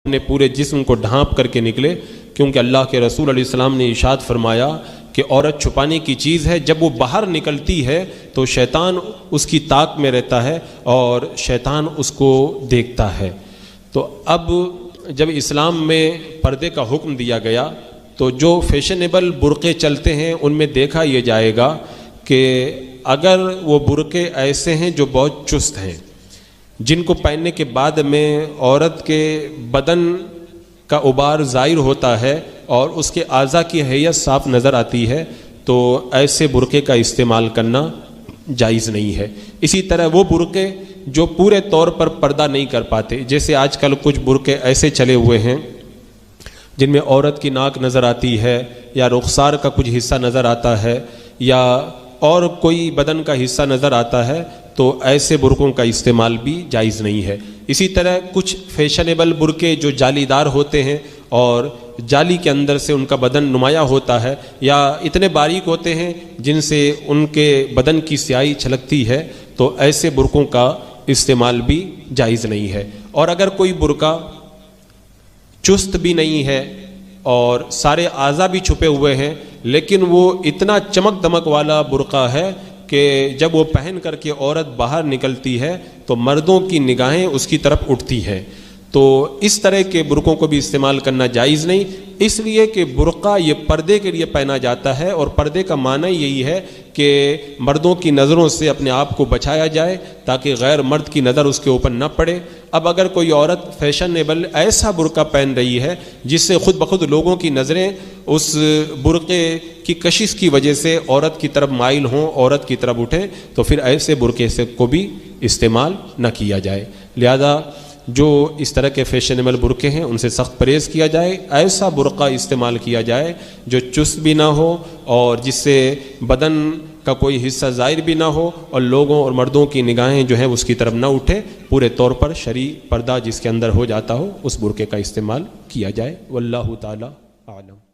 اپنے پورے جسم کو ڈھانپ کر کے نکلے، کیونکہ اللہ کے رسول علیہ السلام نے ارشاد فرمایا کہ عورت چھپانے کی چیز ہے، جب وہ باہر نکلتی ہے تو شیطان اس کی طاق میں رہتا ہے اور شیطان اس کو دیکھتا ہے۔ تو اب جب اسلام میں پردے کا حکم دیا گیا تو جو فیشنیبل برقعے چلتے ہیں ان میں دیکھا یہ جائے گا کہ اگر وہ برقعے ایسے ہیں جو بہت چست ہیں، جن کو پہننے کے بعد میں عورت کے بدن کا غبار ظاہر ہوتا ہے اور اس کے اعضاء کی حیت صاف نظر آتی ہے، تو ایسے برقعے کا استعمال کرنا جائز نہیں ہے۔ اسی طرح وہ برقعے جو پورے طور پر پردہ نہیں کر پاتے، جیسے آج کل کچھ برقعے ایسے چلے ہوئے ہیں جن میں عورت کی ناک نظر آتی ہے یا رخسار کا کچھ حصہ نظر آتا ہے یا اور کوئی بدن کا حصہ نظر آتا ہے، تو ایسے برقعوں کا استعمال بھی جائز نہیں ہے۔ اسی طرح کچھ فیشنیبل برقعے جو جالی دار ہوتے ہیں اور جالی کے اندر سے ان کا بدن نمایاں ہوتا ہے یا اتنے باریک ہوتے ہیں جن سے ان کے بدن کی سیاہی چھلکتی ہے، تو ایسے برقعوں کا استعمال بھی جائز نہیں ہے۔ اور اگر کوئی برقع چست بھی نہیں ہے اور سارے اعضاء بھی چھپے ہوئے ہیں، لیکن وہ اتنا چمک دمک والا برقع ہے کہ جب وہ پہن کر کے عورت باہر نکلتی ہے تو مردوں کی نگاہیں اس کی طرف اٹھتی ہیں، تو اس طرح کے برقعوں کو بھی استعمال کرنا جائز نہیں، اس لیے کہ برقع یہ پردے کے لیے پہنا جاتا ہے اور پردے کا معنی یہی ہے کہ مردوں کی نظروں سے اپنے آپ کو بچایا جائے تاکہ غیر مرد کی نظر اس کے اوپر نہ پڑے۔ اب اگر کوئی عورت فیشنیبل ایسا برقع پہن رہی ہے جس سے خود بخود لوگوں کی نظریں اس برقعے کی کشش کی وجہ سے عورت کی طرف مائل ہوں، عورت کی طرف اٹھیں، تو پھر ایسے برقعے سے کو بھی استعمال نہ کیا جائے۔ لہذا جو اس طرح کے فیشنیبل برقعے ہیں ان سے سخت پرہیز کیا جائے، ایسا برقع استعمال کیا جائے جو چست بھی نہ ہو اور جس سے بدن کا کوئی حصہ ظاہر بھی نہ ہو اور لوگوں اور مردوں کی نگاہیں جو ہیں اس کی طرف نہ اٹھے، پورے طور پر شرعی پردہ جس کے اندر ہو جاتا ہو اس برقعے کا استعمال کیا جائے۔ واللہ تعالی اعلم۔